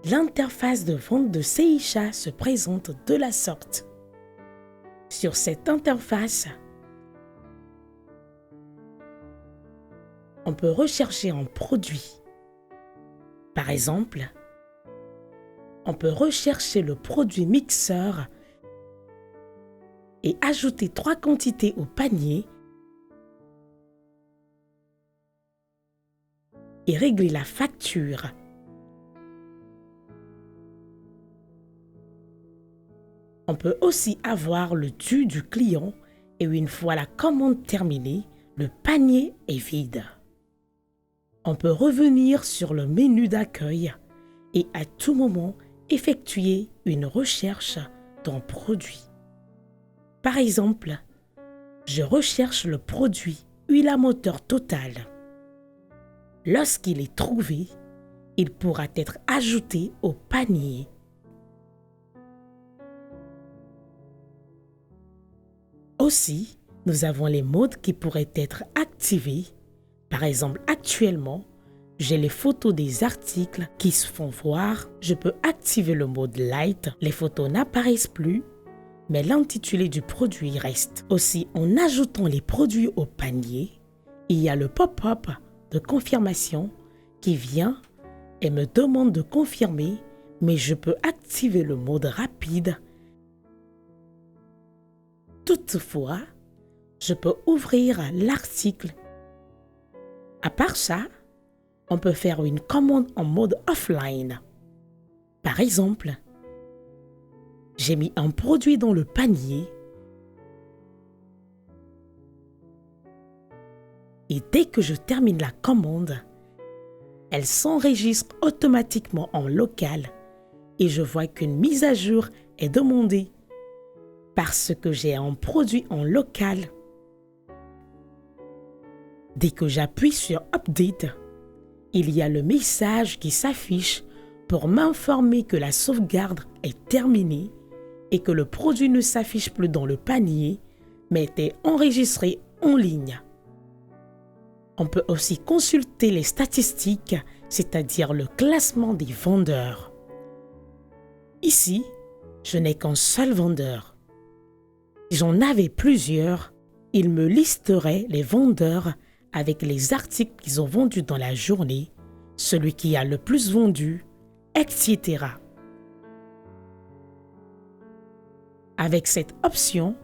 L'interface de vente de Seisha se présente de la sorte. Sur cette interface, on peut rechercher un produit. Par exemple, on peut rechercher le produit mixeur et ajouter 3 quantités au panier et régler la facture. On peut aussi avoir le dû du client et une fois la commande terminée, le panier est vide. On peut revenir sur le menu d'accueil et à tout moment effectuer une recherche d'un produit. Par exemple, je recherche le produit huile à moteur Total. Lorsqu'il est trouvé, il pourra être ajouté au panier. Aussi, nous avons les modes qui pourraient être activés. Par exemple, actuellement, j'ai les photos des articles qui se font voir. Je peux activer le mode Light. Les photos n'apparaissent plus, mais l'intitulé du produit reste. Aussi, en ajoutant les produits au panier, il y a le pop-up de confirmation qui vient et me demande de confirmer, mais je peux activer le mode rapide. Toutefois, je peux ouvrir l'article. À part ça, on peut faire une commande en mode offline. Par exemple, j'ai mis un produit dans le panier et dès que je termine la commande, elle s'enregistre automatiquement en local et je vois qu'une mise à jour est demandée parce que j'ai un produit en local. Dès que j'appuie sur Update, il y a le message qui s'affiche pour m'informer que la sauvegarde est terminée et que le produit ne s'affiche plus dans le panier, mais était enregistré en ligne. On peut aussi consulter les statistiques, c'est-à-dire le classement des vendeurs. Ici, je n'ai qu'un seul vendeur. Si j'en avais plusieurs, il me listerait les vendeurs avec les articles qu'ils ont vendus dans la journée, celui qui a le plus vendu, etc. Avec cette option,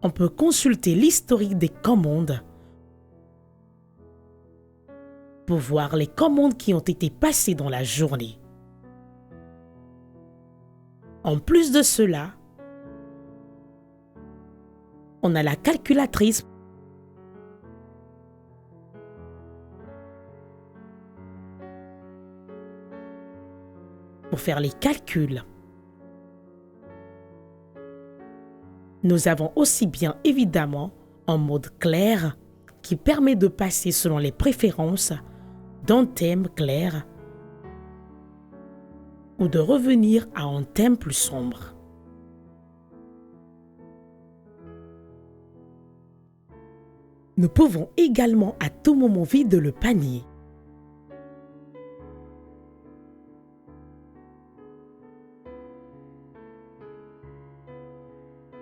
on peut consulter l'historique des commandes pour voir les commandes qui ont été passées dans la journée. En plus de cela, on a la calculatrice pour faire les calculs. Nous avons aussi bien évidemment un mode clair qui permet de passer selon les préférences d'un thème clair ou de revenir à un thème plus sombre. Nous pouvons également à tout moment vider le panier.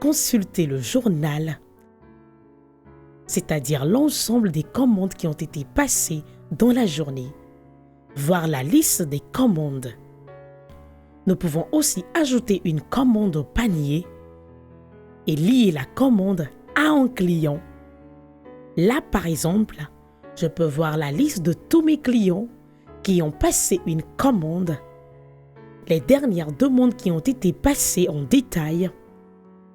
Consulter le journal, c'est-à-dire l'ensemble des commandes qui ont été passées dans la journée. Voir la liste des commandes. Nous pouvons aussi ajouter une commande au panier et lier la commande à un client. Là, par exemple, je peux voir la liste de tous mes clients qui ont passé une commande, les dernières demandes qui ont été passées en détail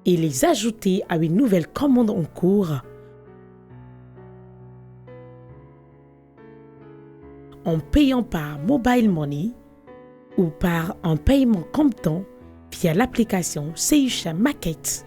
et les ajouter à une nouvelle commande en cours en payant par Mobile Money ou par un paiement comptant via l'application Seisha Market.